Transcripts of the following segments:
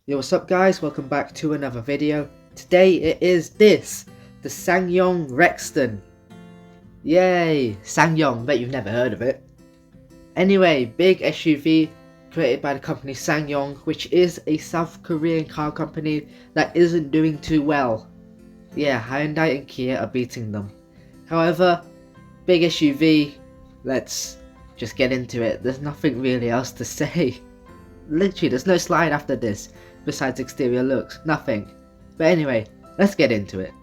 Yo, what's up guys, welcome back to another video. Today it is the SsangYong Rexton. Yay, SsangYong, bet you've never heard of it. Anyway, big SUV created by the company SsangYong, which is a South Korean car company that isn't doing too well. Yeah, Hyundai and Kia are beating them. However, big SUV, let's just get into it. There's nothing really else to say. Literally, there's no slide after this, besides exterior looks, nothing. But anyway, let's get into it.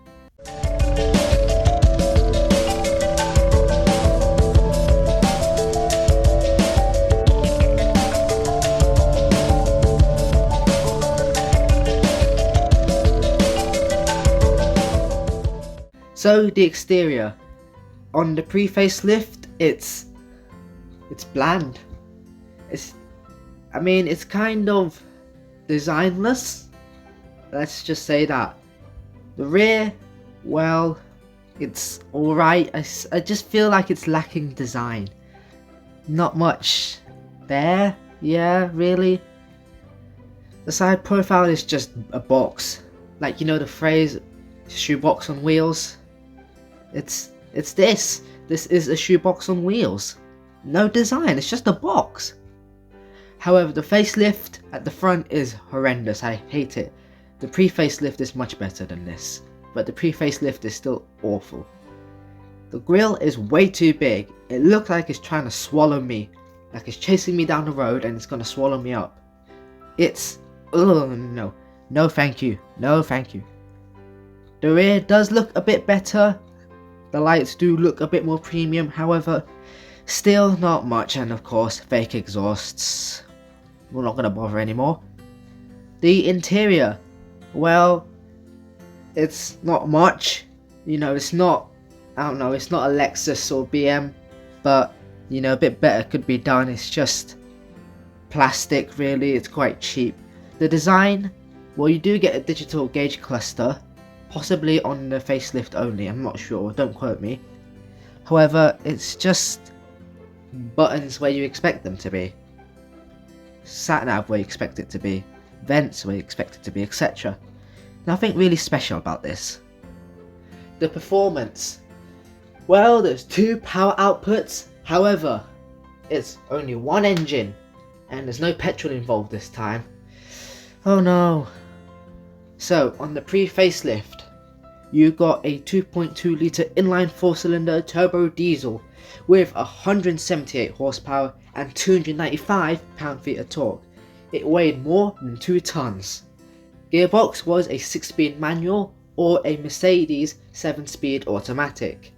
So the exterior, on the pre-facelift, it's bland. It's kind of designless. Let's just say that. The rear, well, it's alright. I just feel like it's lacking design. Not much there, yeah, really. The side profile is just a box. Like, you know the phrase, shoebox on wheels? It's this. This is a shoebox on wheels. No design, it's just a box. However, the facelift at the front is horrendous, I hate it. The pre-facelift is much better than this, but the pre-facelift is still awful. The grille is way too big. It looks like it's trying to swallow me, like it's chasing me down the road and it's gonna swallow me up. No thank you, no thank you. The rear does look a bit better. The lights do look a bit more premium, however, still not much, and of course fake exhausts. We're not gonna bother anymore. The interior, well, it's not much. You know, it's not, it's not a Lexus or BM, but you know, a bit better could be done. It's just plastic, really. It's quite cheap. The design, well, you do get a digital gauge cluster, possibly on the facelift only. I'm not sure. Don't quote me. However, it's just buttons where you expect them to be. Sat-nav where you expect it to be, vents where you expect it to be, etc. Nothing really special about this. The performance, well, there's two power outputs, however, it's only one engine, and there's no petrol involved this time. Oh no. So, on the pre-facelift, you got a 2.2 litre inline 4-cylinder turbo diesel with 178 horsepower and 295 pound-feet of torque. It weighed more than 2 tons. Gearbox was a 6-speed manual or a Mercedes 7-speed automatic.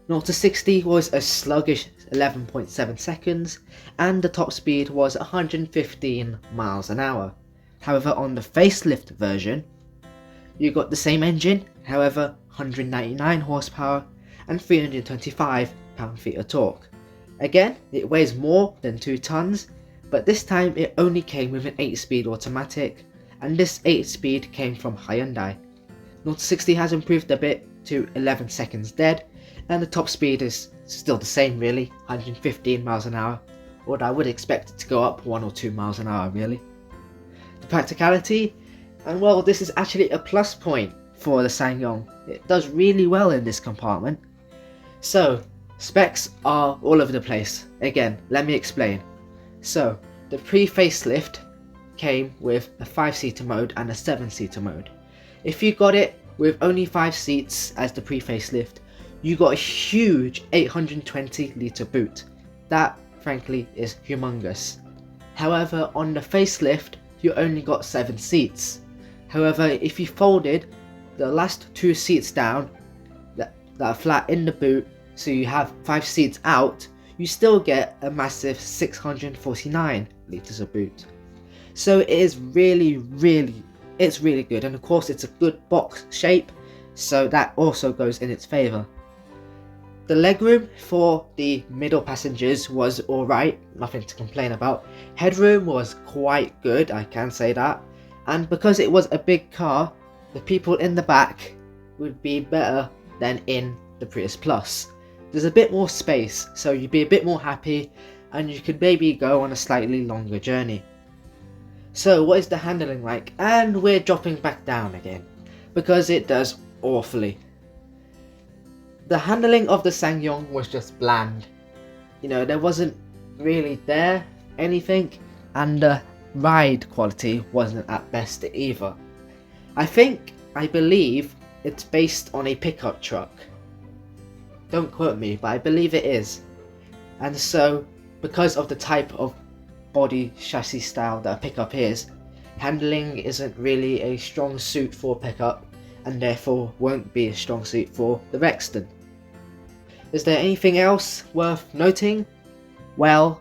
0 to 60 was a sluggish 11.7 seconds, and the top speed was 115 miles an hour. However, on the facelift version, you got the same engine, however 199 horsepower and 325 pound-feet of torque. Again, it weighs more than 2 tons, but this time it only came with an 8-speed automatic, and this 8-speed came from Hyundai. 0 to 60 has improved a bit to 11 seconds dead, and the top speed is still the same really, 115 miles an hour, although I would expect it to go up 1 or 2 miles an hour really. The practicality, and well, this is actually a plus point for the SsangYong. It does really well in this compartment. So, specs are all over the place. Again, let me explain. So, the pre-facelift came with a 5-seater mode and a 7-seater mode. If you got it with only 5 seats as the pre-facelift, you got a huge 820 litre boot. That, frankly, is humongous. However, on the facelift, you only got 7 seats. However, if you folded the last 2 seats down that are flat in the boot, so you have 5 seats out, you still get a massive 649 litres of boot. So it is really good, and of course it's a good box shape, so that also goes in its favour. The legroom for the middle passengers was alright, nothing to complain about. Headroom was quite good, I can say that, and because it was a big car, the people in the back would be better than in the Prius Plus. There's a bit more space, so you'd be a bit more happy, and you could maybe go on a slightly longer journey. So what is the handling like? And we're dropping back down again, because it does awfully. The handling of the SsangYong was just bland. You know, there wasn't really anything, and the ride quality wasn't at best either. I believe it's based on a pickup truck. Don't quote me, but I believe it is. And so, because of the type of body chassis style that a pickup is, handling isn't really a strong suit for pickup, and therefore won't be a strong suit for the Rexton. Is there anything else worth noting? Well,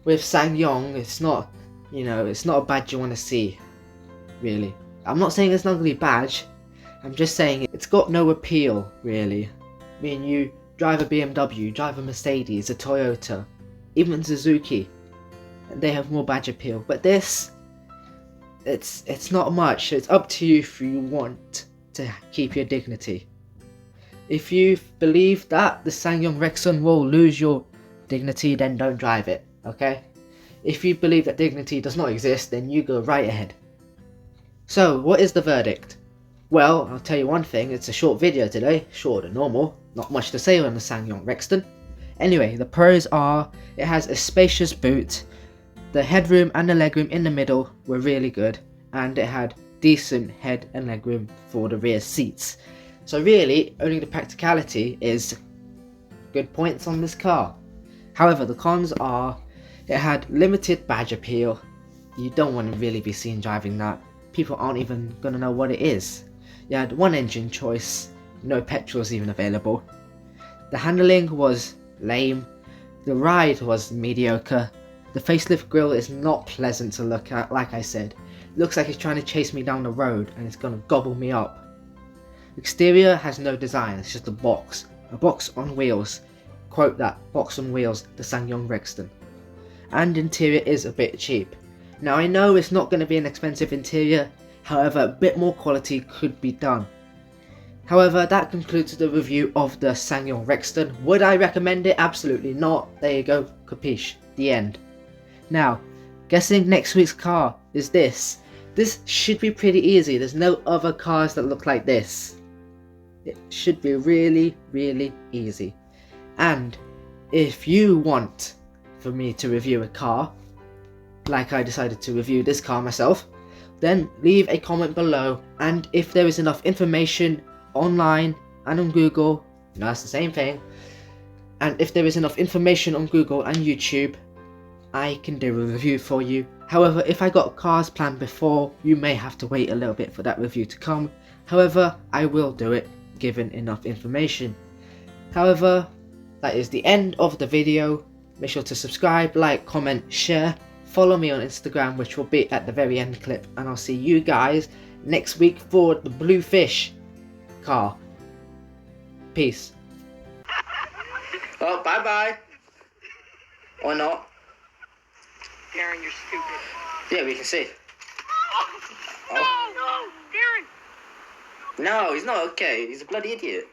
with SsangYong, it's not a badge you want to see, really. I'm not saying it's an ugly badge, I'm just saying it's got no appeal, really. I mean, you drive a BMW, drive a Mercedes, a Toyota, even Suzuki, and they have more badge appeal. But this, it's not much. It's up to you if you want to keep your dignity. If you believe that the SsangYong Rexton will lose your dignity, then don't drive it, okay? If you believe that dignity does not exist, then you go right ahead. So, what is the verdict? Well, I'll tell you one thing, it's a short video today, shorter than normal, not much to say on the SsangYong Rexton. Anyway, the pros are, it has a spacious boot, the headroom and the legroom in the middle were really good, and it had decent head and legroom for the rear seats. So really, only the practicality is good points on this car. However, the cons are, it had limited badge appeal. You don't want to really be seen driving that. People aren't even going to know what it is. You had one engine choice, no petrols even available. The handling was lame. The ride was mediocre. The facelift grille is not pleasant to look at, like I said. It looks like it's trying to chase me down the road and it's going to gobble me up. Exterior has no design, it's just a box on wheels. Quote that, box on wheels, the SsangYong Rexton. And interior is a bit cheap. Now I know it's not going to be an expensive interior, however a bit more quality could be done. However, that concludes the review of the SsangYong Rexton. Would I recommend it? Absolutely not. There you go, capiche, the end. Now, guessing next week's car is this. This should be pretty easy, there's no other cars that look like this. It should be really, really easy. And if you want for me to review a car, like I decided to review this car myself, then leave a comment below, and if there is enough information online and on Google, no, that's the same thing, and if there is enough information on Google and YouTube, I can do a review for you. However, if I got cars planned before, you may have to wait a little bit for that review to come. However, I will do it, given enough information. However, that is the end of the video. Make sure to subscribe, like, comment, share. Follow me on Instagram, which will be at the very end clip. And I'll see you guys next week for the Blue Fish car. Peace. Oh, bye-bye. Or not. Darren, you're stupid. Yeah, we can see. Oh. No, Darren! No, he's not okay. He's a bloody idiot.